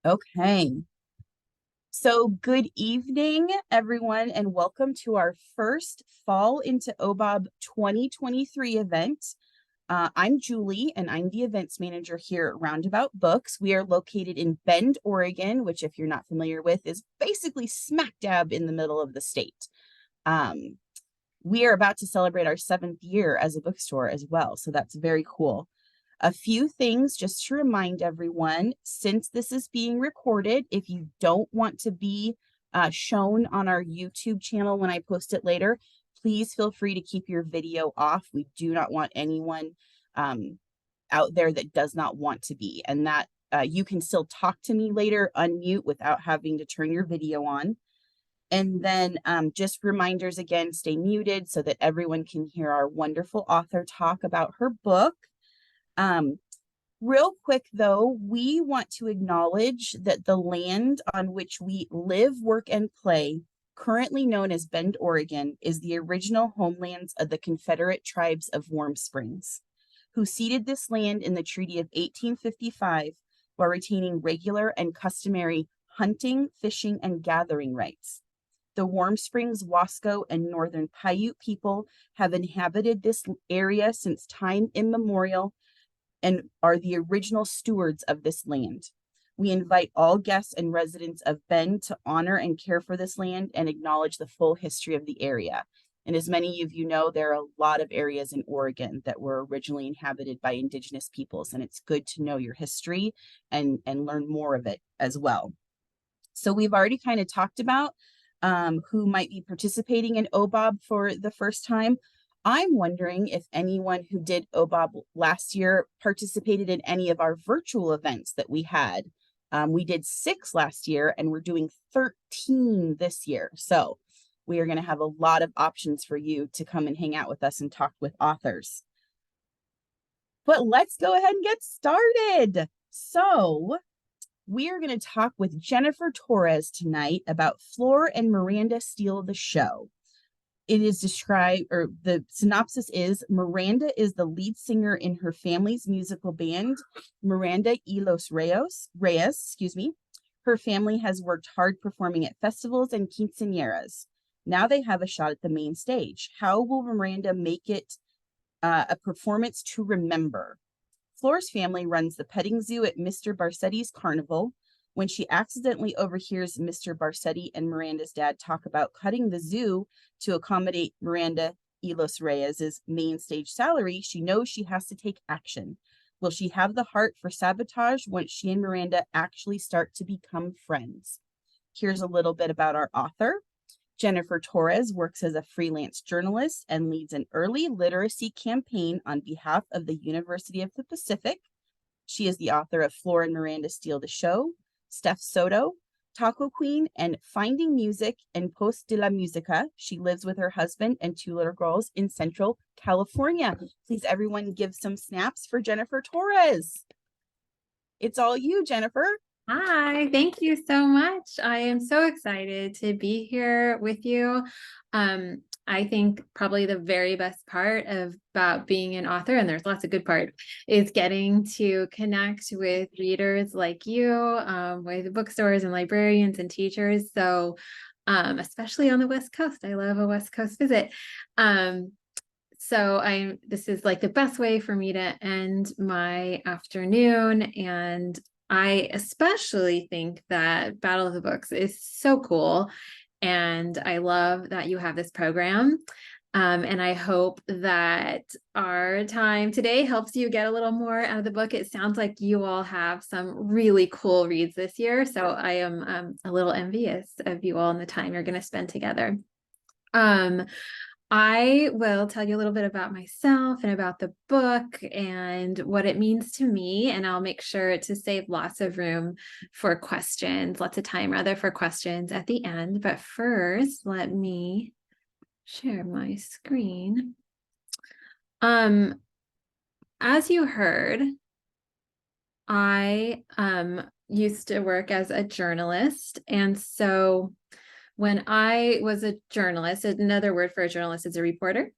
Okay. So good evening, everyone, and welcome to our first Fall into OBOB 2023 event. I'm Julie, and I'm the events manager here at Roundabout Books. We are located in Bend, Oregon, which, if you're not familiar with, is basically smack dab in the middle of the state. Um, we are about to celebrate our 7th year as a bookstore as well, so that's very cool. A few things just to remind everyone, since this is being recorded, if you don't want to be shown on our YouTube channel when I post it later, please feel free to keep your video off. We do not want anyone out there that does not want to be, and that you can still talk to me later, unmute without having to turn your video on. And then just reminders again, stay muted so that everyone can hear our wonderful author talk about her book. Real quick, though, we want to acknowledge that the land on which we live, work, and play, currently known as Bend, Oregon, is the original homelands of the Confederate tribes of Warm Springs, who ceded this land in the Treaty of 1855 while retaining regular and customary hunting, fishing, and gathering rights. The Warm Springs, Wasco, and Northern Paiute people have inhabited this area since time immemorial and are the original stewards of this land. We invite all guests and residents of Bend to honor and care for this land and acknowledge the full history of the area. And as many of you know, there are a lot of areas in Oregon that were originally inhabited by Indigenous peoples, and it's good to know your history and learn more of it as well. So we've already kind of talked about who might be participating in OBOB for the first time. I'm wondering if anyone who did OBOB last year participated in any of our virtual events that we had. We did 6 last year and we're doing 13 this year. So we are going to have a lot of options for you to come and hang out with us and talk with authors. But let's go ahead and get started. So we are going to talk with Jennifer Torres tonight about Flor and Miranda Steal the Show. It is described, or the synopsis is, Miranda is the lead singer in her family's musical band, Miranda y Los Reyes. Her family has worked hard performing at festivals and quinceañeras. Now they have a shot at the main stage. How will Miranda make it a performance to remember? Flor's family runs the petting zoo at Mr. Barsetti's carnival. When she accidentally overhears Mr. Barsetti and Miranda's dad talk about cutting the zoo to accommodate Miranda y Los Reyes' main stage salary, she knows she has to take action. Will she have the heart for sabotage once she and Miranda actually start to become friends? Here's a little bit about our author. Jennifer Torres works as a freelance journalist and leads an early literacy campaign on behalf of the University of the Pacific. She is the author of Flor and Miranda Steal the Show, Stef Soto, Taco Queen, and Finding Music and Post de la Musica. She lives with her husband and 2 little girls in Central California. Please, everyone, give some snaps for Jennifer Torres. It's all you, Jennifer. Hi, thank you so much. I am so excited to be here with you. I think probably the very best part about being an author, and there's lots of good part, is getting to connect with readers like you, with bookstores and librarians and teachers. So especially on the West Coast, I love a West Coast visit. So this is like the best way for me to end my afternoon, and I especially think that Battle of the Books is so cool, and I love that you have this program. And I hope that our time today helps you get a little more out of the book. It sounds like you all have some really cool reads this year, so I am a little envious of you all and the time you're going to spend together. I will tell you a little bit about myself and about the book and what it means to me, and I'll make sure to save lots of room for questions, lots of time rather for questions at the end. But first, let me share my screen. As you heard, I used to work as a journalist, and so when I was a journalist, another word for a journalist is a reporter.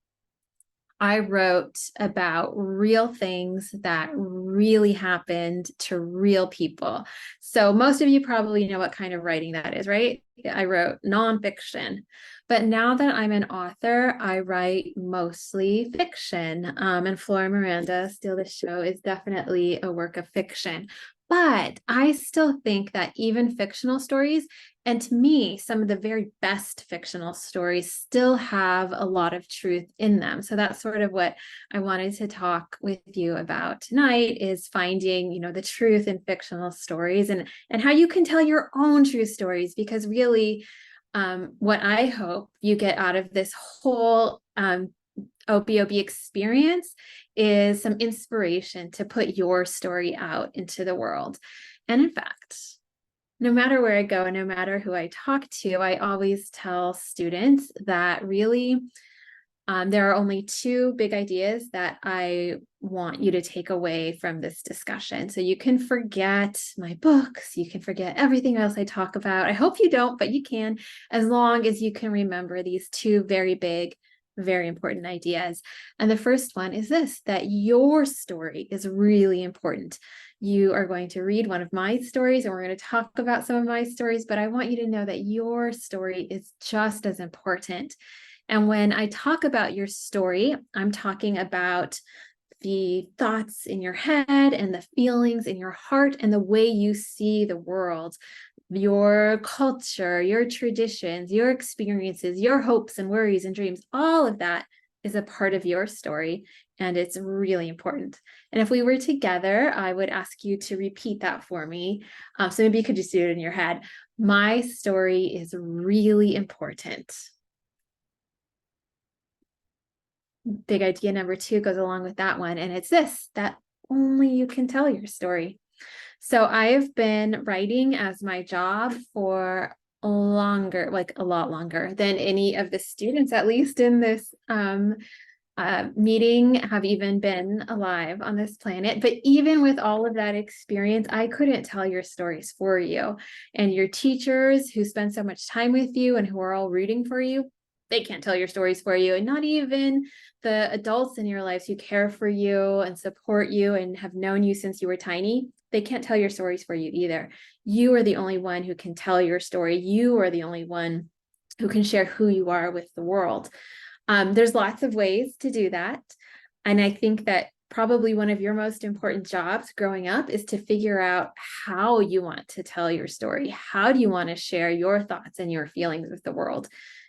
I wrote about real things that really happened to real people. So most of you probably know what kind of writing that is, right? I wrote nonfiction. But now that I'm an author, I write mostly fiction. And Flor and Miranda, Steal the Show, is definitely a work of fiction. But I still think that even fictional stories, and to me, some of the very best fictional stories still have a lot of truth in them. So that's sort of what I wanted to talk with you about tonight, is finding, the truth in fictional stories, and how you can tell your own true stories. Because really, what I hope you get out of this whole OBOB experience is some inspiration to put your story out into the world. And in fact, no matter where I go, no matter who I talk to, I always tell students that really there are only two big ideas that I want you to take away from this discussion. So you can forget my books, you can forget everything else I talk about. I hope you don't, but you can, as long as you can remember these two very big, very important ideas. And the first one is this, that your story is really important. You are going to read one of my stories, and we're going to talk about some of my stories, but I want you to know that your story is just as important. And when I talk about your story, I'm talking about the thoughts in your head and the feelings in your heart and the way you see the world, your culture, your traditions, your experiences, your hopes and worries and dreams. All of that is a part of your story, and it's really important. And if we were together, I would ask you to repeat that for me. So maybe you could just do it in your head. My story is really important. Big idea number two goes along with that one, and it's this, that only you can tell your story. So I've been writing as my job for longer, like a lot longer than any of the students, at least in this meeting, have even been alive on this planet. But even with all of that experience, I couldn't tell your stories for you. And your teachers who spend so much time with you and who are all rooting for you, they can't tell your stories for you. And not even the adults in your lives who care for you and support you and have known you since you were tiny, they can't tell your stories for you either. You are the only one who can tell your story. You are the only one who can share who you are with the world. There's lots of ways to do that. And I think that probably one of your most important jobs growing up is to figure out how you want to tell your story. How do you want to share your thoughts and your feelings with the world?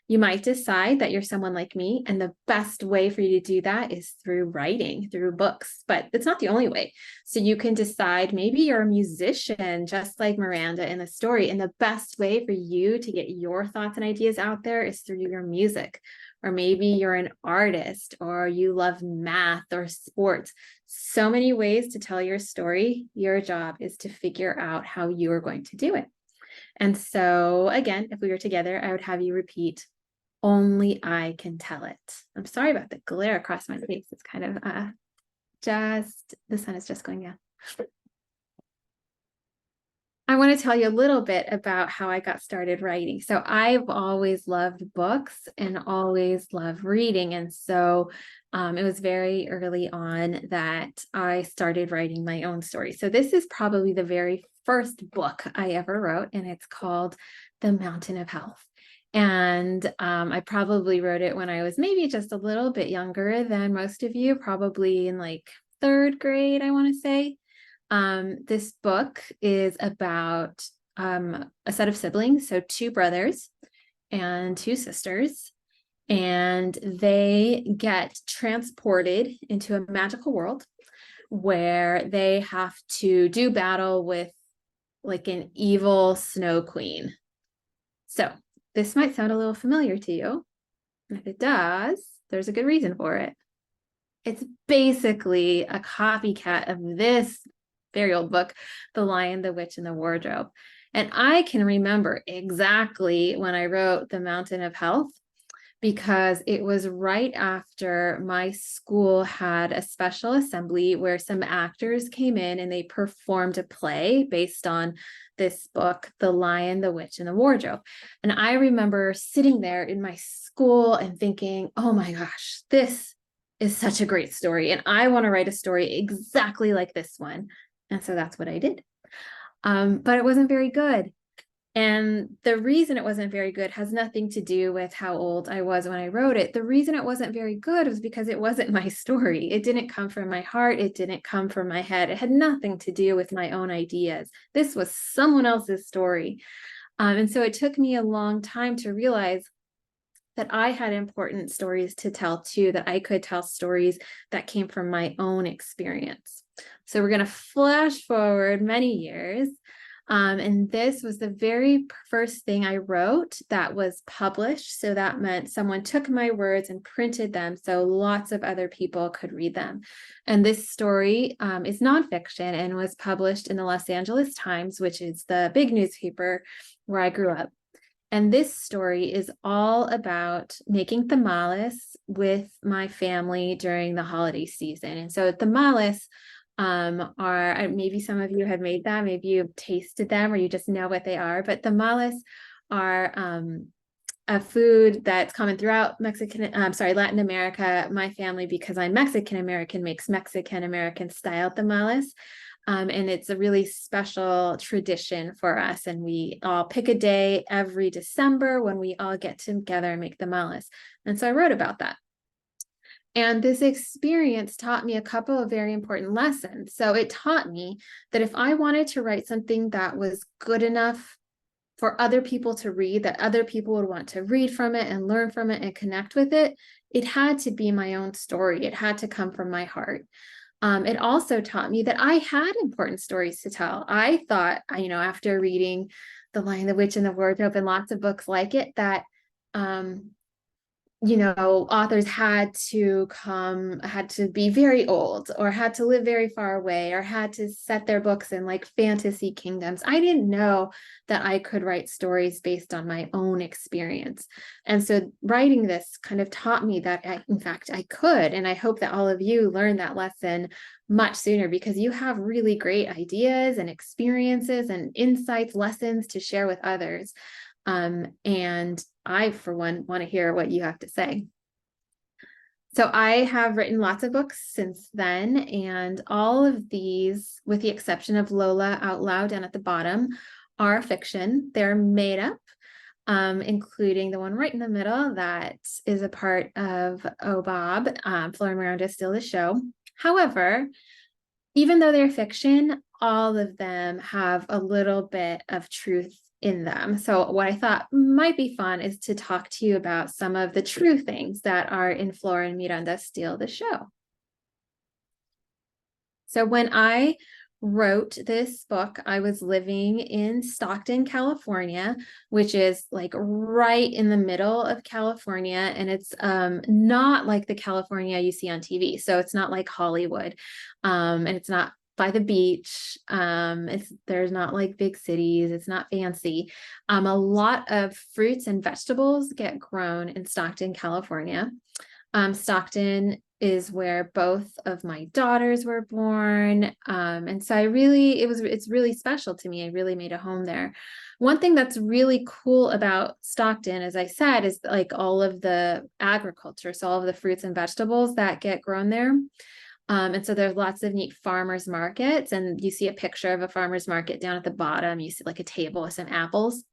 You might decide that you're someone like me, and the best way for you to do that is through writing, through books, but it's not the only way. So you can decide maybe you're a musician, just like Miranda in the story, and the best way for you to get your thoughts and ideas out there is through your music. Or maybe you're an artist, or you love math or sports. So many ways to tell your story. Your job is to figure out how you are going to do it. And so again, if we were together, I would have you repeat, only I can tell it. I'm sorry about the glare across my face. It's kind of the sun is just going down. I want to tell you a little bit about how I got started writing. So I've always loved books and always loved reading. And so it was very early on that I started writing my own story. So this is probably the very first book I ever wrote, and it's called The Mountain of Health. And I probably wrote it when I was maybe just a little bit younger than most of you, probably in like third grade, I want to say. This book is about a set of siblings, so two brothers and two sisters, and they get transported into a magical world where they have to do battle with like an evil snow queen. So this might sound a little familiar to you. And if it does, there's a good reason for it. It's basically a copycat of this very old book, The Lion, the Witch, and the Wardrobe. And I can remember exactly when I wrote The Mountain of Health, because it was right after my school had a special assembly where some actors came in and they performed a play based on this book, The Lion, the Witch, and the Wardrobe. And I remember sitting there in my school and thinking, oh my gosh, this is such a great story, and I want to write a story exactly like this one. And so that's what I did. But it wasn't very good. And the reason it wasn't very good has nothing to do with how old I was when I wrote it. The reason it wasn't very good was because it wasn't my story. It didn't come from my heart. It didn't come from my head. It had nothing to do with my own ideas. This was someone else's story. And so it took me a long time to realize that I had important stories to tell too, that I could tell stories that came from my own experience. So we're going to flash forward many years. And this was the very first thing I wrote that was published. So that meant someone took my words and printed them so lots of other people could read them. And this story is nonfiction and was published in the Los Angeles Times, which is the big newspaper where I grew up. And this story is all about making tamales with my family during the holiday season. And so tamales are, maybe some of you have made them, maybe you've tasted them or you just know what they are, but tamales are a food that's common throughout Latin America. My family, because I'm Mexican American, makes Mexican American style tamales. And it's a really special tradition for us. And we all pick a day every December when we all get together and make tamales. And so I wrote about that. And this experience taught me a couple of very important lessons. So it taught me that if I wanted to write something that was good enough for other people to read, that other people would want to read from it and learn from it and connect with it, it had to be my own story. It had to come from my heart. It also taught me that I had important stories to tell. I thought, after reading The Lion, the Witch, and the Wardrobe and lots of books like it, that authors had to be very old or had to live very far away or had to set their books in like fantasy kingdoms. I didn't know that I could write stories based on my own experience. And so writing this kind of taught me that in fact I could. And I hope that all of you learn that lesson much sooner, because you have really great ideas and experiences and insights, lessons to share with others. And I, for one, want to hear what you have to say. So I have written lots of books since then, and all of these, with the exception of Lola Out Loud down at the bottom, are fiction. They're made up, including the one right in the middle that is a part of OBOB. Flor and Miranda is still the show. However, even though they're fiction, all of them have a little bit of truth in them. So what I thought might be fun is to talk to you about some of the true things that are in Flor and Miranda Steal the Show. So when I wrote this book, I was living in Stockton, California, which is like right in the middle of California. And it's not like the California you see on TV. So it's not like Hollywood, and it's not by the beach. There's not like big cities. It's not fancy. A lot of fruits and vegetables get grown in Stockton, California. Stockton is where both of my daughters were born. And so it's really special to me. I really made a home there. One thing that's really cool about Stockton, as I said, is like all of the agriculture. So all of the fruits and vegetables that get grown there. And so there's lots of neat farmers markets, and you see a picture of a farmer's market down at the bottom. You see like a table with some apples.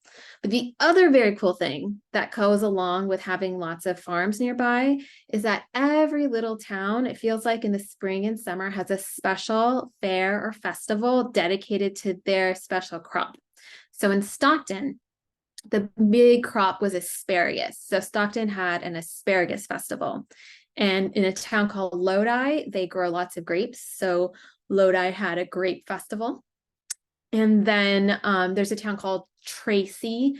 But the other very cool thing that goes along with having lots of farms nearby is that every little town, it feels like in the spring and summer, has a special fair or festival dedicated to their special crop. So in Stockton, the big crop was asparagus. So Stockton had an asparagus festival. And in a town called Lodi, they grow lots of grapes. So Lodi had a grape festival. And then there's a town called Tracy.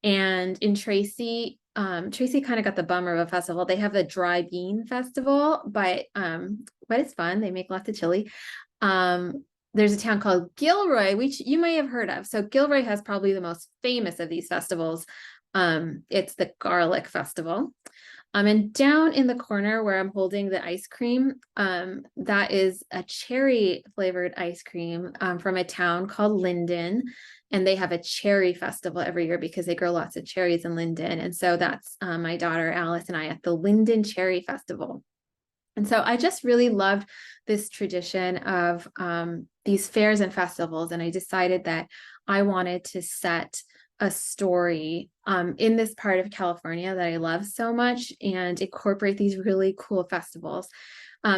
And in Tracy, Tracy kind of got the bummer of a festival. They have a dry bean festival, but it's fun. They make lots of chili. There's a town called Gilroy, which you may have heard of. So Gilroy has probably the most famous of these festivals. It's the Garlic Festival. And down in the corner where I'm holding the ice cream, that is a cherry flavored ice cream from a town called Linden. And they have a cherry festival every year because they grow lots of cherries in Linden. And so that's my daughter Alice and I at the Linden Cherry Festival. And so I just really loved this tradition of these fairs and festivals. And I decided that I wanted to set a story in this part of California that I love so much and incorporate these really cool festivals.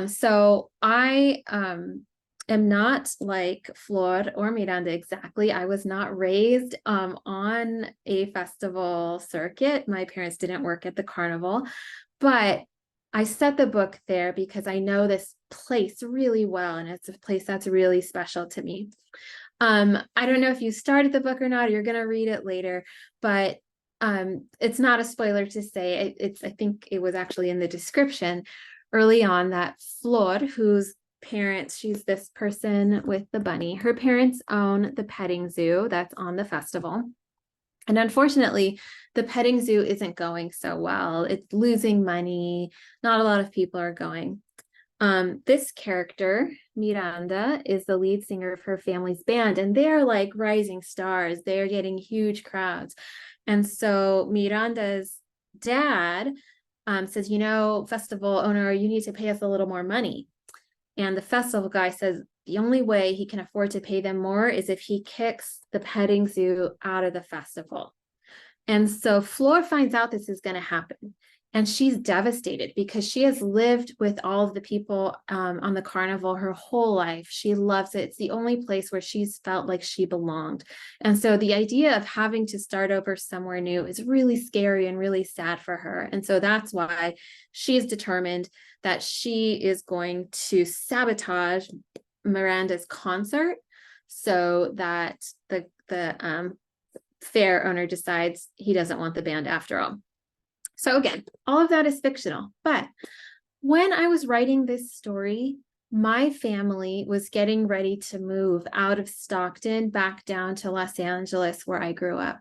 So I am not like Flor or Miranda exactly. I was not raised on a festival circuit. My parents didn't work at the carnival, but I set the book there because I know this place really well, and it's a place that's really special to me. I don't know if you started the book or not, or you're going to read it later, but it's not a spoiler to say I think it was actually in the description early on that Flor, whose parents, she's this person with the bunny, her parents own the petting zoo that's on the festival. And unfortunately, the petting zoo isn't going so well. It's losing money. Not a lot of people are going. This character, Miranda, is the lead singer of her family's band, and they're like rising stars. They're getting huge crowds. And so Miranda's dad says, festival owner, you need to pay us a little more money. And the festival guy says the only way he can afford to pay them more is if he kicks the petting zoo out of the festival. And so Flor finds out this is going to happen. And she's devastated because she has lived with all of the people on the carnival her whole life. She loves it. It's the only place where she's felt like she belonged. And so the idea of having to start over somewhere new is really scary and really sad for her. And so that's why she's determined that she is going to sabotage Miranda's concert so that the fair owner decides he doesn't want the band after all. So again, all of that is fictional. But when I was writing this story, my family was getting ready to move out of Stockton back down to Los Angeles, where I grew up.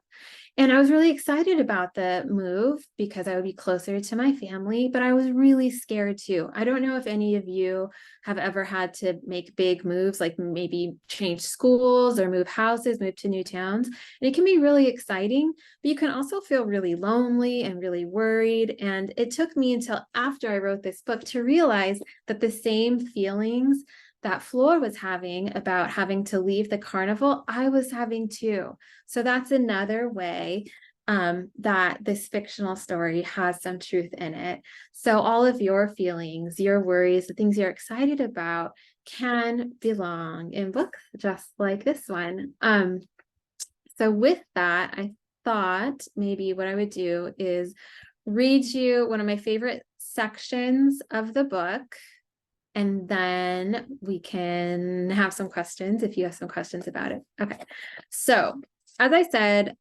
And I was really excited about the move because I would be closer to my family, but I was really scared too. I don't know if any of you have ever had to make big moves, like maybe change schools or move houses, move to new towns. And it can be really exciting, but you can also feel really lonely and really worried. And it took me until after I wrote this book to realize that the same feelings that Flor was having about having to leave the carnival, I was having too. So that's another way that this fictional story has some truth in it. So all of your feelings, your worries, the things you're excited about can belong in books just like this one. So with that, I thought maybe what I would do is read you one of my favorite sections of the book. And then we can have some questions if you have some questions about it. Okay. So as I said,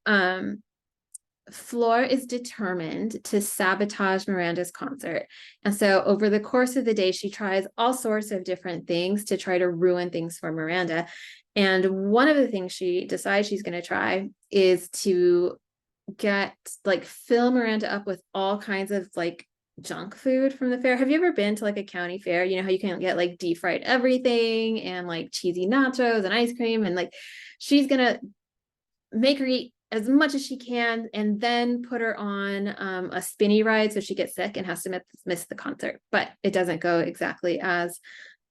Flor is determined to sabotage Miranda's concert. And so over the course of the day, she tries all sorts of different things to try to ruin things for Miranda. And one of the things she decides she's going to try is to fill Miranda up with all kinds of junk food from the fair. Have you ever been to a county fair? You know how you can get deep fried everything and cheesy nachos and ice cream, and she's gonna make her eat as much as she can and then put her on a spinny ride so she gets sick and has to miss the concert. But it doesn't go exactly as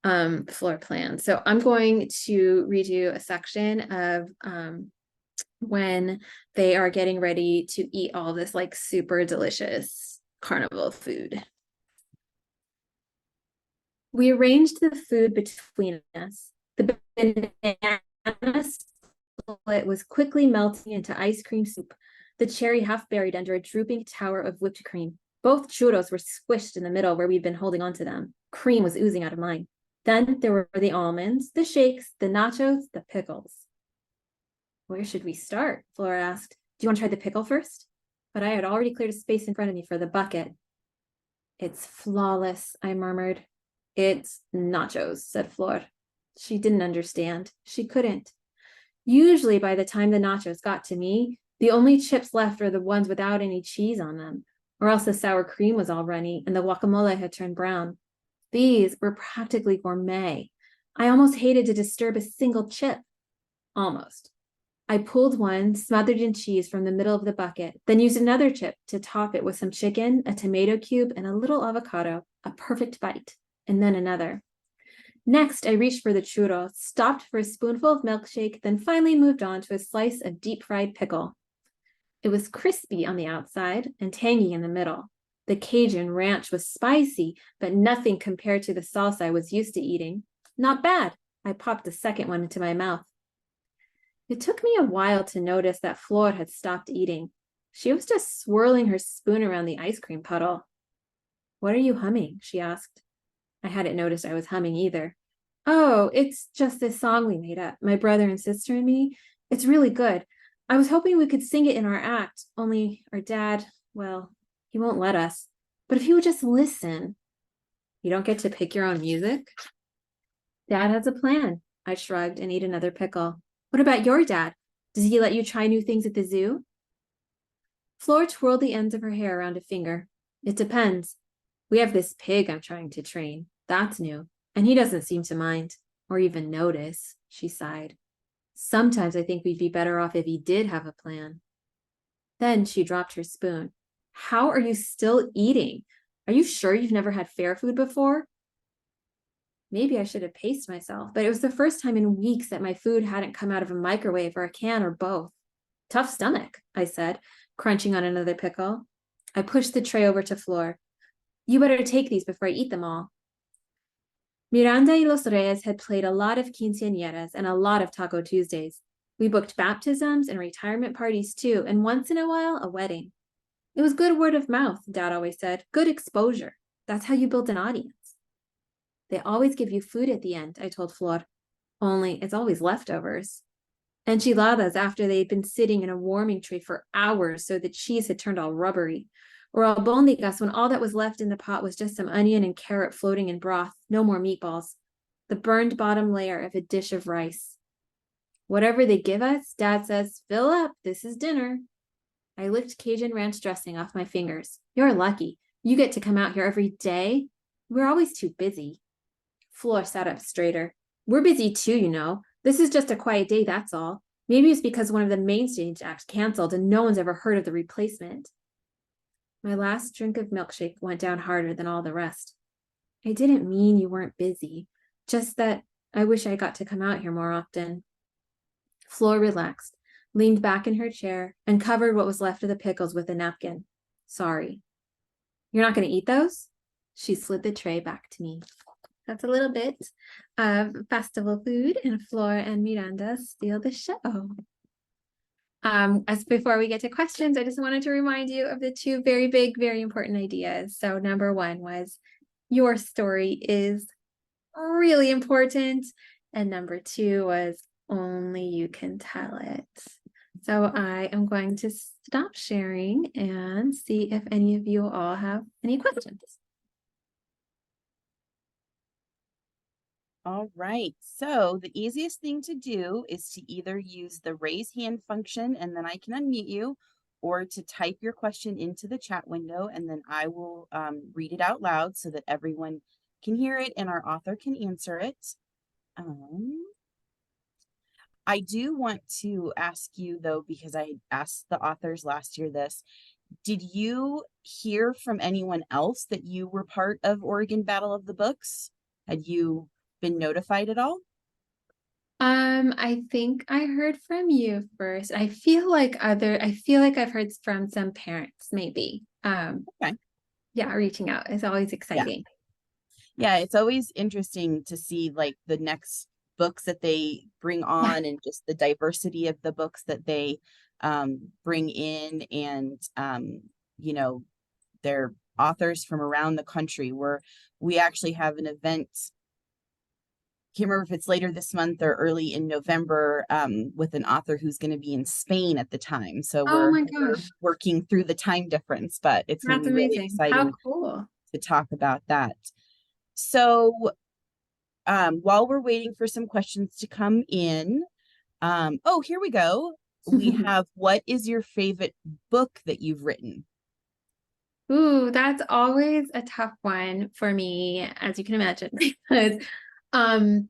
Flor planned. So I'm going to read you a section of when they are getting ready to eat all this super delicious carnival food. We arranged the food between us. The banana split was quickly melting into ice cream soup, the cherry half buried under a drooping tower of whipped cream. Both churros were squished in the middle where we'd been holding onto them. Cream was oozing out of mine. Then there were the almonds, the shakes, the nachos, the pickles. Where should we start? Flora asked. Do you want to try the pickle first? But I had already cleared a space in front of me for the bucket. It's flawless, I murmured. It's nachos, said Flor. She didn't understand. She couldn't. Usually by the time the nachos got to me, the only chips left were the ones without any cheese on them, or else the sour cream was all runny and the guacamole had turned brown. These were practically gourmet. I almost hated to disturb a single chip. Almost. I pulled one smothered in cheese from the middle of the bucket, then used another chip to top it with some chicken, a tomato cube, and a little avocado, a perfect bite. and then another. Next, I reached for the churro, stopped for a spoonful of milkshake, then finally moved on to a slice of deep-fried pickle. It was crispy on the outside and tangy in the middle. The Cajun ranch was spicy, but nothing compared to the salsa I was used to eating. Not bad. I popped the second one into my mouth. It took me a while to notice that Flor had stopped eating. She was just swirling her spoon around the ice cream puddle. "What are you humming?" she asked. I hadn't noticed I was humming either. "Oh, it's just this song we made up, my brother and sister and me. It's really good. I was hoping we could sing it in our act, only our dad, well, he won't let us. But if he would just listen." "You don't get to pick your own music?" "Dad has a plan." I shrugged and ate another pickle. "What about your dad? Does he let you try new things at the zoo?" Flor twirled the ends of her hair around a finger. "It depends. We have this pig I'm trying to train. That's new. And he doesn't seem to mind, or even notice," she sighed. "Sometimes I think we'd be better off if he did have a plan." Then she dropped her spoon. "How are you still eating? Are you sure you've never had fair food before?" Maybe I should have paced myself, but it was the first time in weeks that my food hadn't come out of a microwave or a can or both. "Tough stomach," I said, crunching on another pickle. I pushed the tray over to Flor. "You better take these before I eat them all." Miranda y Los Reyes had played a lot of quinceañeras and a lot of Taco Tuesdays. We booked baptisms and retirement parties too, and once in a while, a wedding. It was good word of mouth, Dad always said. Good exposure. That's how you build an audience. "They always give you food at the end," I told Flor. "Only it's always leftovers." Enchiladas after they'd been sitting in a warming tray for hours so the cheese had turned all rubbery. Or albondigas when all that was left in the pot was just some onion and carrot floating in broth, no more meatballs. The burned bottom layer of a dish of rice. Whatever they give us, Dad says, "Fill up, this is dinner." I licked Cajun ranch dressing off my fingers. "You're lucky. You get to come out here every day. We're always too busy." Flor sat up straighter. "We're busy too, you know. This is just a quiet day, that's all. Maybe it's because one of the main stage acts canceled and no one's ever heard of the replacement." My last drink of milkshake went down harder than all the rest. "I didn't mean you weren't busy, just that I wish I got to come out here more often." Flor relaxed, leaned back in her chair, and covered what was left of the pickles with a napkin. "Sorry." "You're not going to eat those?" She slid the tray back to me. That's a little bit of festival food, and Flor and Miranda steal the show. As before we get to questions, I just wanted to remind you of the two very big, very important ideas. So number one was your story is really important. And number two was only you can tell it. So I am going to stop sharing and see if any of you all have any questions. All right, so the easiest thing to do is to either use the raise hand function and then I can unmute you, or to type your question into the chat window and then I will read it out loud so that everyone can hear it and our author can answer it. I do want to ask you though, because I asked the authors last year this, did you hear from anyone else that you were part of Oregon Battle of the Books? Had you been notified at all? I think I heard from you first. I feel like I've heard from some parents, maybe. Okay. Yeah, reaching out is always exciting. Yeah, it's always interesting to see like the next books that they bring on and just the diversity of the books that they bring in, and you know, they're authors from around the country. We actually have an event, can't remember if it's later this month or early in November, with an author who's going to be in Spain at the time. So Oh my we're gosh, working through the time difference, but it's going to that's be really amazing. How exciting cool. to talk about that. So while we're waiting for some questions to come in, oh, here we go. We have, what is your favorite book that you've written? Ooh, that's always a tough one for me, as you can imagine, because um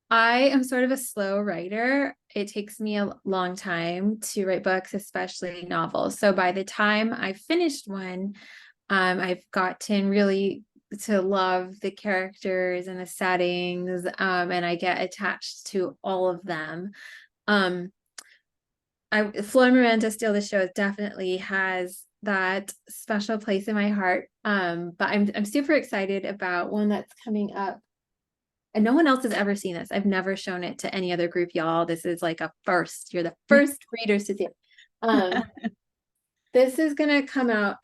I am sort of a slow writer. It takes me a long time to write books, especially novels. So by the time I finished one, I've gotten really to love the characters and the settings, and I get attached to all of them. Flor and Miranda Steal the Show definitely has that special place in my heart. But I'm super excited about one that's coming up. And no one else has ever seen this. I've never shown it to any other group, y'all. This is like a first. You're the first readers to see it. This is gonna come out,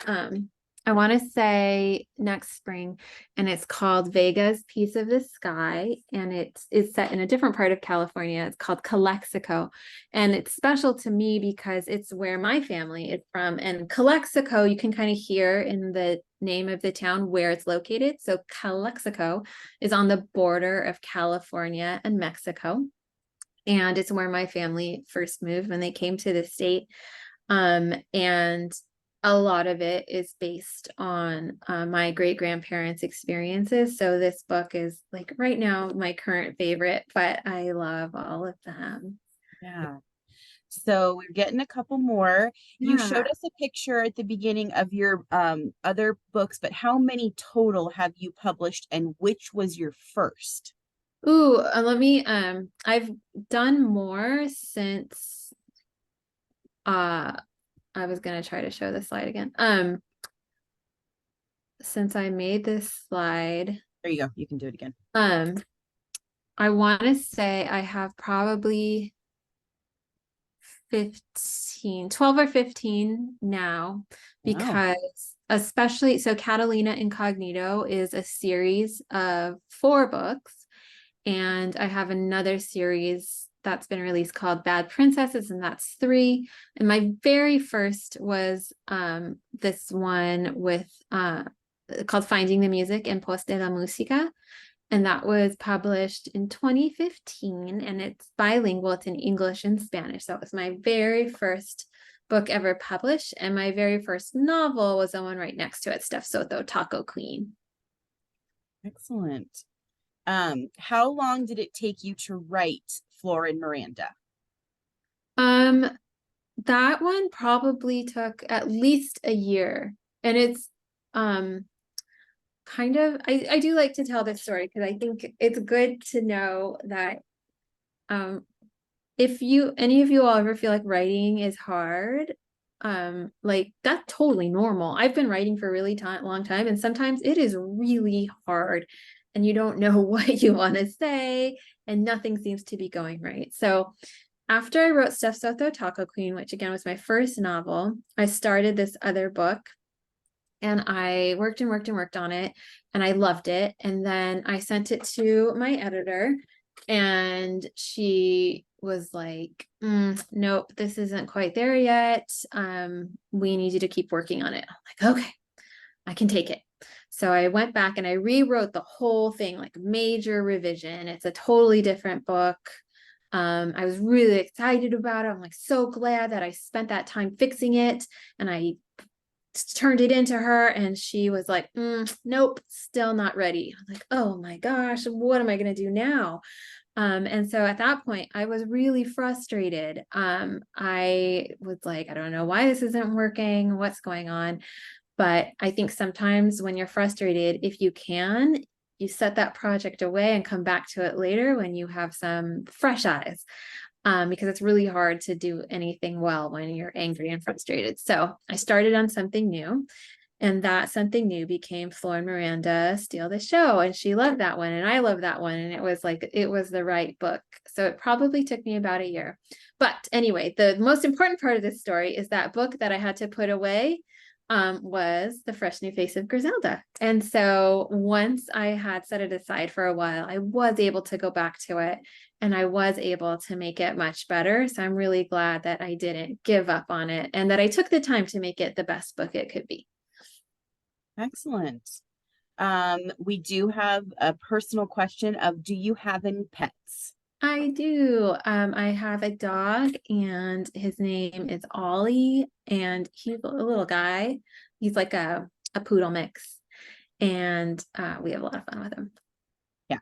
I want to say next spring, and it's called Vega's Piece of the Sky, and it's set in a different part of California. It's called Calexico, and it's special to me because it's where my family is from. And Calexico, you can kind of hear in the name of the town where it's located. So Calexico is on the border of California and Mexico, and it's where my family first moved when they came to the state. And a lot of it is based on my great-grandparents' experiences. So this book is like right now my current favorite, but I love all of them. Yeah. So we're getting a couple more. You showed Yeah. us a picture at the beginning of your other books, but how many total have you published and which was your first? Ooh, let me, I've done more since, I was gonna try to show the slide again. Since I made this slide, There you go. You can do it again. I want to say I have probably 12 or 15 now, because especially, so Catalina Incognito is a series of 4 books, and I have another series that's been released called Bad Princesses, and that's 3. And my very first was this one with called Finding the Music en Pos de la Música, and that was published in 2015, and it's bilingual. It's in English and Spanish. So it was my very first book ever published, and my very first novel was the one right next to it, Stef Soto, Taco Queen. Excellent. How long did it take you to write Flor and Miranda? That one probably took at least a year, and it's kind of, I do like to tell this story because I think it's good to know that if any of you all ever feel like writing is hard, like that's totally normal. I've been writing for a really long time, and sometimes it is really hard and you don't know what you want to say and nothing seems to be going right. So after I wrote Stef Soto, Taco Queen, which again was my first novel, I started this other book, and I worked and worked and worked on it, and I loved it. And then I sent it to my editor, and she was like, nope, this isn't quite there yet. We need you to keep working on it. I'm like, okay, I can take it. So I went back and I rewrote the whole thing, like major revision. It's a totally different book. I was really excited about it. I'm like so glad that I spent that time fixing it, and I turned it into her, and she was like, nope, still not ready. I'm like, oh my gosh, what am I going to do now? And so at that point I was really frustrated. I was like, I don't know why this isn't working, what's going on. But I think sometimes when you're frustrated, if you can, you set that project away and come back to it later when you have some fresh eyes. Because it's really hard to do anything well when you're angry and frustrated. So I started on something new, and that something new became Flor and Miranda Steal the Show. And she loved that one, and I loved that one. And it was like, it was the right book. So it probably took me about a year. But anyway, the most important part of this story is that book that I had to put away was The Fresh New Face of Griselda. And so once I had set it aside for a while, I was able to go back to it, and I was able to make it much better. So I'm really glad that I didn't give up on it, and that I took the time to make it the best book it could be. Excellent. We do have a personal question of, do you have any pets? I do. I have a dog, and his name is Ollie, and he's a little guy. He's like a poodle mix, and we have a lot of fun with him. Yeah.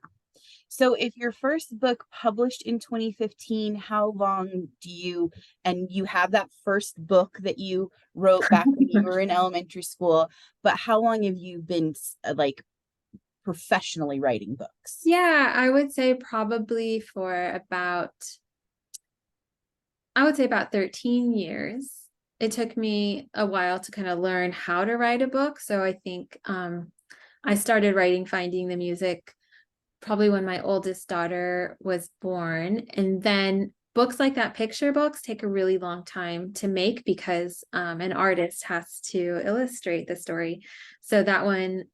So if your first book published in 2015, how long do you, and you have that first book that you wrote back when you were in elementary school, but how long have you been like professionally writing books? Yeah, I would say probably for about, I would say about 13 years. It took me a while to kind of learn how to write a book. So I think I started writing Finding the Music probably when my oldest daughter was born. And then books like that, picture books, take a really long time to make because an artist has to illustrate the story. So that one,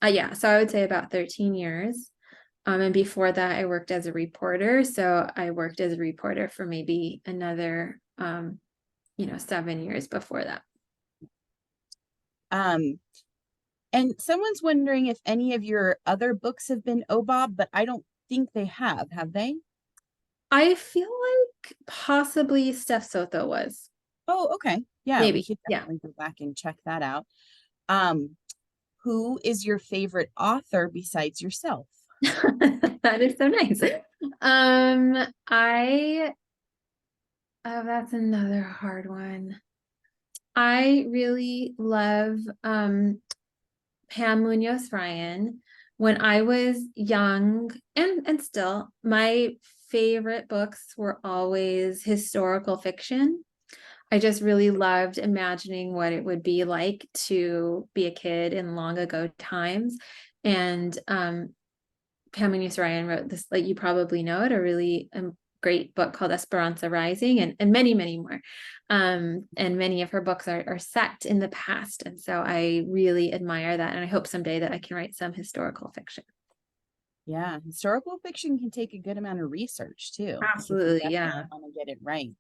yeah, so I would say about 13 years. And before that, I worked as a reporter. So I worked as a reporter for maybe another, 7 years before that. And someone's wondering if any of your other books have been OBOB, but I don't think they have they? I feel like possibly Stef Soto was. Oh, okay. Yeah, we Maybe. could Yeah. definitely go back and check that out. Who is your favorite author besides yourself? That is so nice. Oh, that's another hard one. I really love Pam Munoz Ryan. When I was young and still, my favorite books were always historical fiction. I just really loved imagining what it would be like to be a kid in long ago times. And Pam Munoz Ryan wrote this, like you probably know it, a really great book called Esperanza Rising, and many, many more. And many of her books are set in the past. And so I really admire that. And I hope someday that I can write some historical fiction. Yeah, historical fiction can take a good amount of research too. Absolutely, yeah. Want to get it right.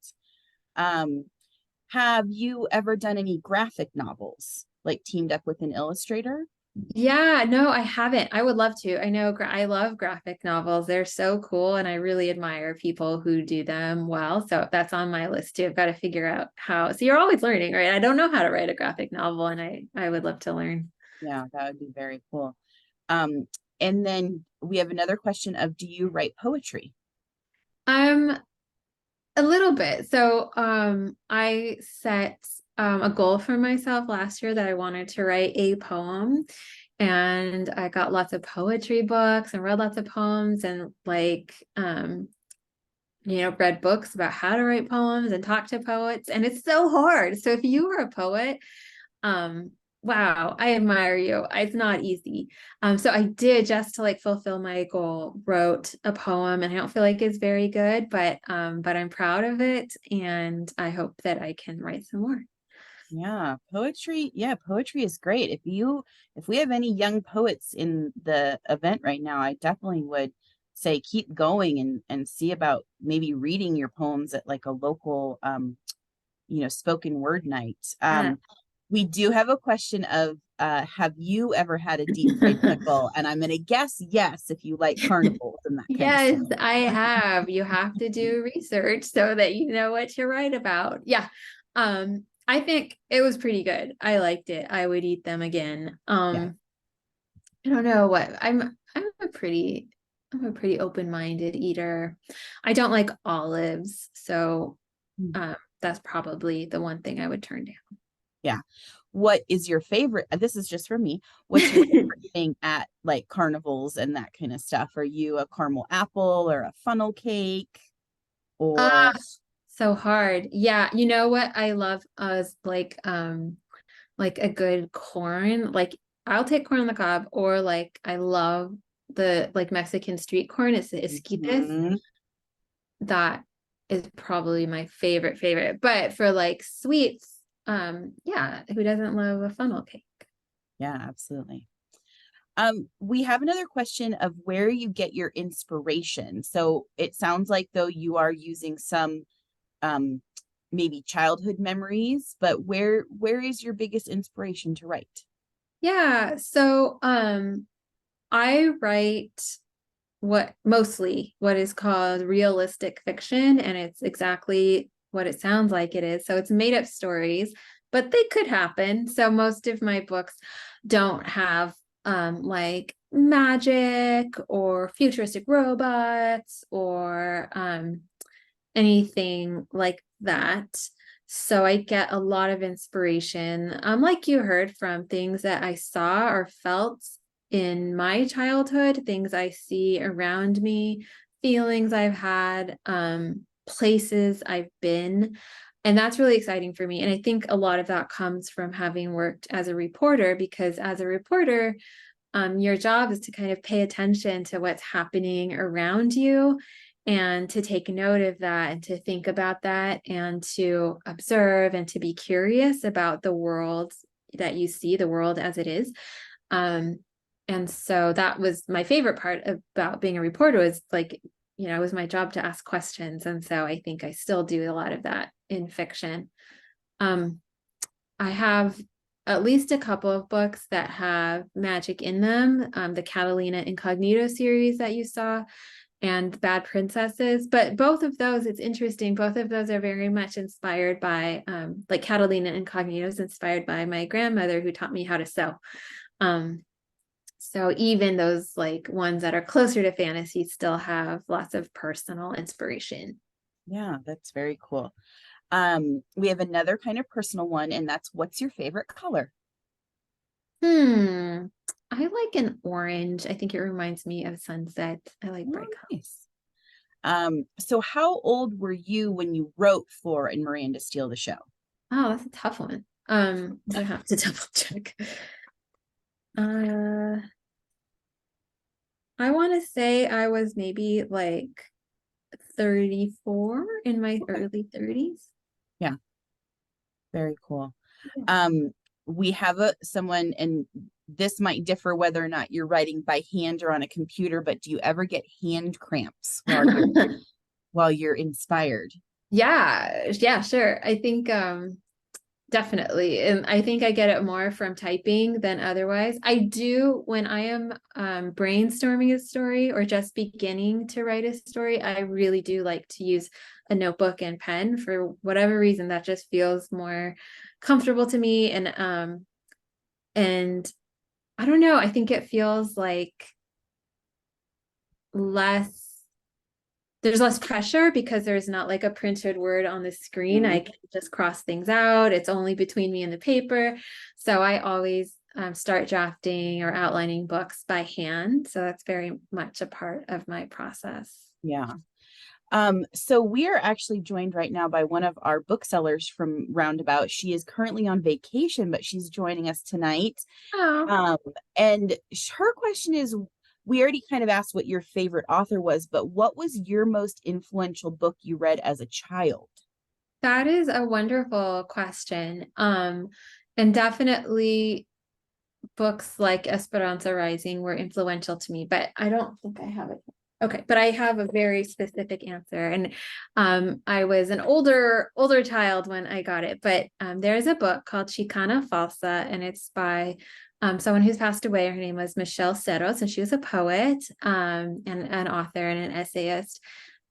Have you ever done any graphic novels, like teamed up with an illustrator? Yeah, no, I haven't. I would love to. I know I love graphic novels. They're so cool, and I really admire people who do them well. So that's on my list too. I've got to figure out how. So you're always learning, right? I don't know how to write a graphic novel, and I would love to learn. Yeah, that would be very cool. And then we have another question of, do you write poetry? A little bit. So I set a goal for myself last year that I wanted to write a poem. And I got lots of poetry books and read lots of poems and read books about how to write poems and talk to poets. And it's so hard. So if you are a poet, wow, I admire you. It's not easy. So I did, just to fulfill my goal, wrote a poem, and I don't feel like it's very good, but I'm proud of it, and I hope that I can write some more. Yeah, poetry. Yeah, poetry is great. If we have any young poets in the event right now, I definitely would say keep going and see about maybe reading your poems at like a local spoken word night. Yeah. We do have a question of have you ever had a deep fried pickle? And I'm gonna guess yes if you like carnivals and that kind of Yes, stuff. I have. You have to do research so that you know what to write about. Yeah. I think it was pretty good. I liked it. I would eat them again. Yeah. I don't know what I'm a pretty open-minded eater. I don't like olives, so that's probably the one thing I would turn down. Yeah. What is your favorite? This is just for me. What's your favorite thing at like carnivals and that kind of stuff? Are you a caramel apple or a funnel cake? Or So hard. Yeah, you know what I love is like a good corn. Like I'll take corn on the cob, or I love the Mexican street corn. It's the esquites. Mhm. That is probably my favorite. But for sweets, yeah, who doesn't love a funnel cake? Yeah, absolutely. We have another question of where you get your inspiration. So it sounds like though you are using some maybe childhood memories, but where is your biggest inspiration to write? Yeah, so I write mostly what is called realistic fiction, and it's exactly what it sounds like it is. So it's made up stories, but they could happen. So most of my books don't have magic or futuristic robots or anything like that. So I get a lot of inspiration, like you heard, from things that I saw or felt in my childhood, things I see around me, feelings I've had, places I've been. And that's really exciting for me. And I think a lot of that comes from having worked as a reporter, because as a reporter, your job is to kind of pay attention to what's happening around you and to take note of that and to think about that and to observe and to be curious about the world that you see, the world as it is. And so that was my favorite part about being a reporter, was like, it was my job to ask questions. And so I think I still do a lot of that in fiction. I have at least a couple of books that have magic in them. The Catalina Incognito series that you saw, and Bad Princesses. But both of those, it's interesting, both of those are very much inspired by, like Catalina Incognito is inspired by my grandmother, who taught me how to sew. So even those like ones that are closer to fantasy still have lots of personal inspiration. Yeah, that's very cool. We have another kind of personal one, and that's, what's your favorite color? I like an orange. I think it reminds me of sunset. I like bright colors. Nice. So how old were you when you wrote Flor and Miranda Steal the Show? Oh, that's a tough one. I have to double check. I want to say I was maybe like 34, in my early 30s. Yeah, very cool. Yeah. We have someone, and this might differ whether or not you're writing by hand or on a computer, but do you ever get hand cramps while you're inspired? Yeah, sure. I think definitely. And I think I get it more from typing than otherwise. I do when I am brainstorming a story or just beginning to write a story. I really do like to use a notebook and pen. For whatever reason, that just feels more comfortable to me. And I don't know, I think it feels like there's less pressure because there's not like a printed word on the screen. I can just cross things out. It's only between me and the paper. So I always start drafting or outlining books by hand. So that's very much a part of my process. Yeah. So we are actually joined right now by one of our booksellers from Roundabout. She is currently on vacation, but she's joining us tonight. Oh, And her question is, we already kind of asked what your favorite author was, but what was your most influential book you read as a child? that is a wonderful question. And definitely books like Esperanza Rising were influential to me, but I don't think I have it. Okay, but I have a very specific answer. And I was an older child when I got it, but there's a book called Chicana Falsa, and it's by someone who's passed away. Her name was Michelle Serros, and she was a poet and an author and an essayist.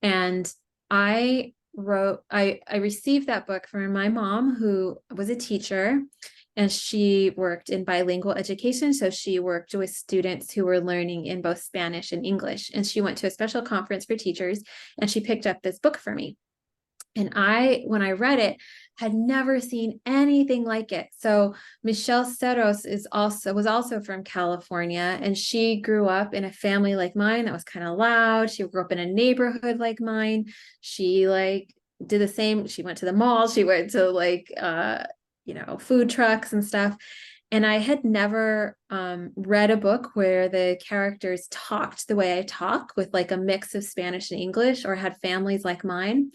And I received that book from my mom, who was a teacher, and she worked in bilingual education. So she worked with students who were learning in both Spanish and English. And she went to a special conference for teachers, and she picked up this book for me. And when I read it, had never seen anything like it. So Michelle Serros was also from California, and she grew up in a family like mine that was kind of loud. She grew up in a neighborhood like mine. She like did the same. She went to the mall. She went to like food trucks and stuff. And I had never read a book where the characters talked the way I talk, with like a mix of Spanish and English, or had families like mine.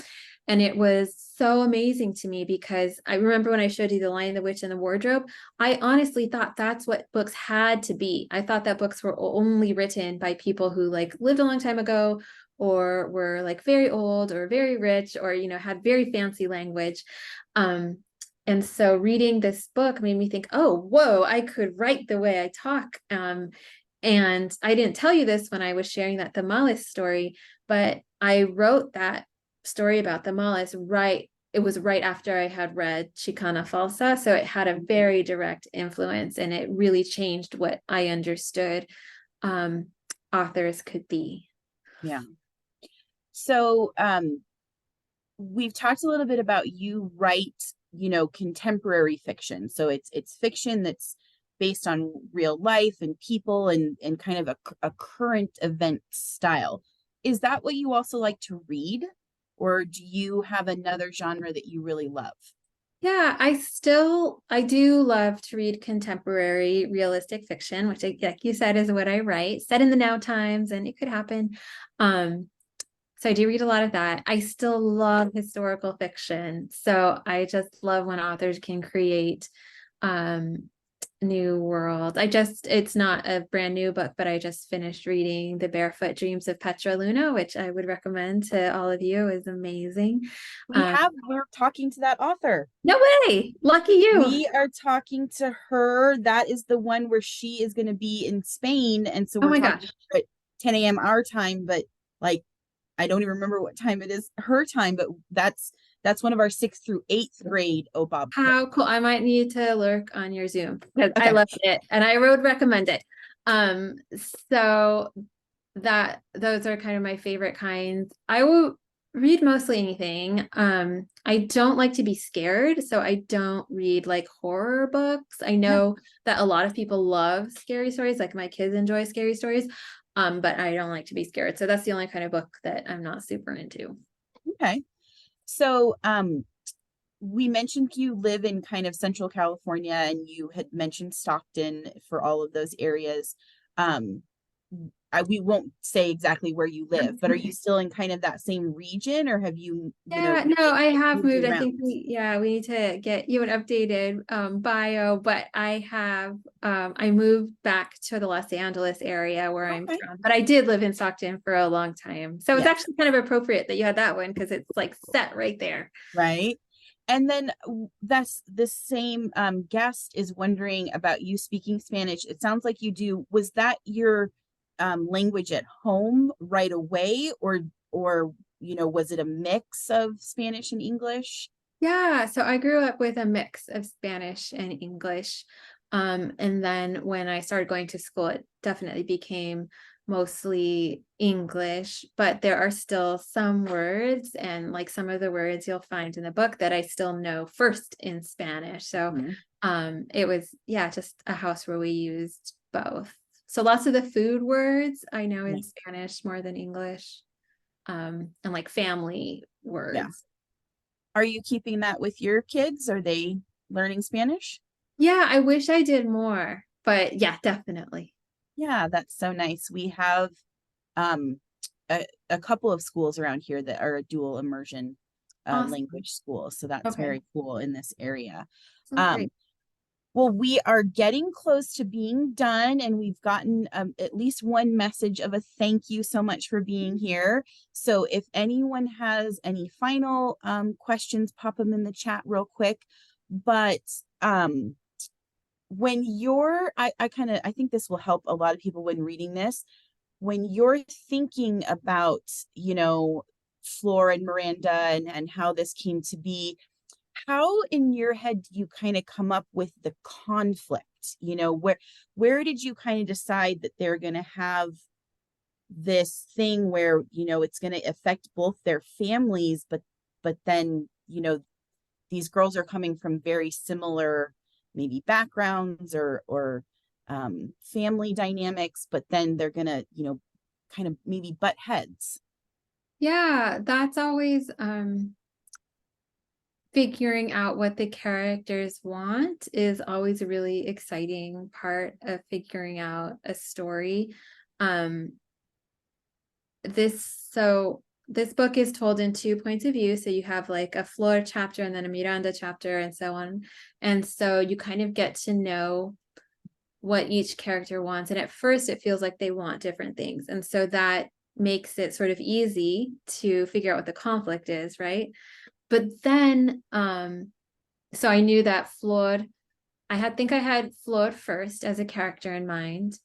And it was so amazing to me, because I remember when I showed you The Lion, the Witch, and the Wardrobe, I honestly thought that's what books had to be. I thought that books were only written by people who like lived a long time ago, or were like very old or very rich, or, had very fancy language. And so reading this book made me think, oh, whoa, I could write the way I talk. And I didn't tell you this when I was sharing that tamales story, but I wrote that story about tamales it was right after I had read Chicana Falsa. So it had a very direct influence, and it really changed what I understood authors could be. Yeah. So we've talked a little bit about, you write contemporary fiction. So it's fiction that's based on real life and people and kind of a current event style. Is that what you also like to read? Or do you have another genre that you really love? Yeah, I do love to read contemporary realistic fiction, which like you said, is what I write, set in the now times, and it could happen. Um, so I do read a lot of that. I still love historical fiction. So I just love when authors can create um new world. It's not a brand new book, but I just finished reading The Barefoot Dreams of Petra Luna, which I would recommend to all of you. Is amazing. Um, We're talking to that author. no way. Lucky you. We are talking to her. That is the one where she is going to be in Spain. And so Oh we're my talking gosh. at 10 a.m. our time, but like, I don't even remember what time it is her time, but that's one of our 6th through 8th grade OBOB pick. How cool. I might need to lurk on your Zoom because I Okay. loved it and I would recommend it. Um, so those are kind of my favorite kinds. I will read mostly anything. I don't like to be scared, so I don't read like horror books. I know that a lot of people love scary stories, like my kids enjoy scary stories. But I don't like to be scared. So that's the only kind of book that I'm not super into. Okay. So, we mentioned you live in kind of Central California and you had mentioned Stockton for all of those areas. Um, we won't say exactly where you live, but are you still in kind of that same region or have you, Yeah, no, I have moved moved. I around? think we need to get you an updated bio, but I moved back to the Los Angeles area where I'm Okay. from. But I did live in Stockton for a long time. So it's Yeah. actually kind of appropriate that you had that one because it's like set right there. Right. And then that's the same guest is wondering about you speaking Spanish. It sounds like you do. Was that your language at home right away or was it a mix of Spanish and English? Yeah, so I grew up with a mix of Spanish and English. And then when I started going to school, it definitely became mostly English, but there are still some words and like some of the words you'll find in the book that I still know first in Spanish. So Mhm. it was, yeah, just a house where we used both. So lots of the food words I know in Yeah. Spanish more than English. And like family Yeah. words. Are you keeping that with your kids? Are they learning Spanish? Yeah, I wish I did more, but yeah, definitely. Yeah, that's so nice. We have um a couple of schools around here that are a dual immersion Awesome. language schools. So that's Okay. very cool in this area. So Um, great. well, we are getting close to being done, and we've gotten at least one message of a thank you so much for being here. So if anyone has any final questions, pop them in the chat real quick. But when you're, I think this will help a lot of people when reading this when you're thinking about, Flor and Miranda and how this came to be, how in your head do you kind of come up with the conflict? Where did you kind of decide that they're going to have this thing where, it's going to affect both their families, but then, these girls are coming from very similar maybe backgrounds or family dynamics, but then they're gonna, kind of maybe butt heads. Yeah, that's always figuring out what the characters want is always a really exciting part of figuring out a story. Um this book is told in two points of view. So you have like a Flor chapter and then a Miranda chapter and so on. And so you kind of get to know what each character wants. And at first it feels like they want different things. And so that makes it sort of easy to figure out what the conflict is, right? But then so I knew that Flor, I had Flor first as a character in mind.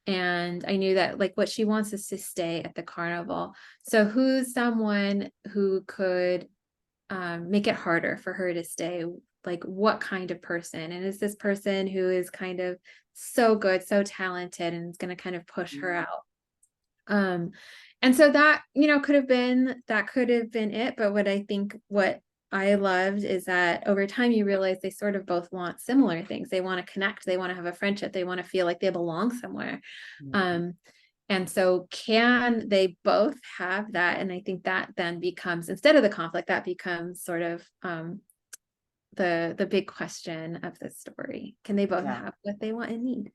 And I knew that like what she wants is to stay at the carnival. So who's someone who could make it harder for her to stay? Like what kind of person? And is this person who is kind of so good, so talented, and is going to kind of push her out? And so that could have been it. But what I loved is that over time you realize they sort of both want similar things. They want to connect, they want to have a friendship, they want to feel like they belong somewhere. Mhm. And so can they both have that? And I think that then becomes, instead of the conflict, that becomes sort of the big question of the story. Can they both Yeah. have what they want and need?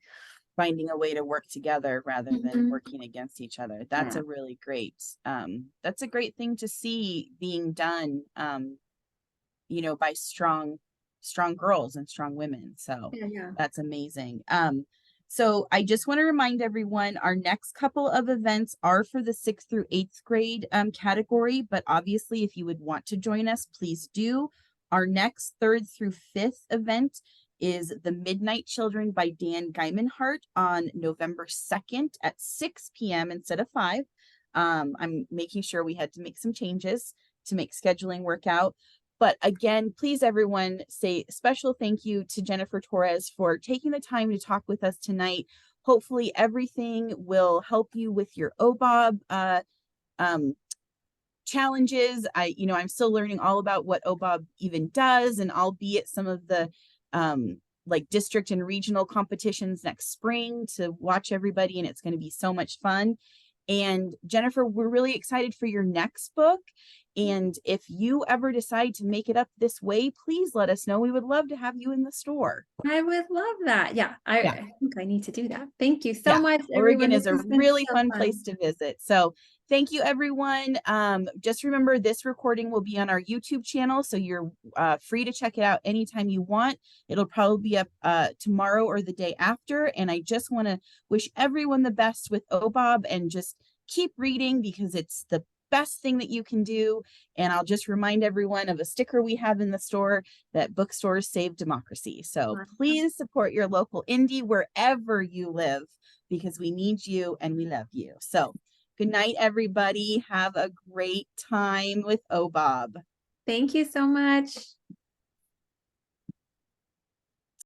Finding a way to work together rather than Mhm. working against each other. That's Yeah. a really great, that's a great thing to see being done, by strong girls and strong women. So Yeah, yeah. that's amazing. So I just want to remind everyone our next couple of events are for the 6th through 8th grade category, but obviously if you would want to join us, please do. Our next 3rd through 5th event is The Midnight Children by Dan Geimenhardt on November 2nd at 6 p.m. instead of 5. I'm making sure we had to make some changes to make scheduling work out. But again, please, everyone, say special thank you to Jennifer Torres for taking the time to talk with us tonight. Hopefully, everything will help you with your OBOB challenges. I'm still learning all about what OBOB even does, and I'll be at some of the like district and regional competitions next spring to watch everybody, and it's going to be so much fun. And Jennifer, we're really excited for your next book. And if you ever decide to make it up this way, please let us know. We would love to have you in the store. I would love that. Yeah, I, Yeah. I think I need to do that. Thank you so Yeah. much, Oregon everyone. This is a has been really so fun place fun. to visit. So thank you, everyone. Just remember this recording will be on our YouTube channel, so you're free to check it out anytime you want. It'll probably be up tomorrow or the day after. And I just want to wish everyone the best with OBOB and just keep reading because it's the best thing that you can do. And I'll just remind everyone of a sticker we have in the store that bookstores save democracy. So Awesome. please support your local indie wherever you live because we need you and we love you. So good night, everybody. Have a great time with OBOB. Thank you so much.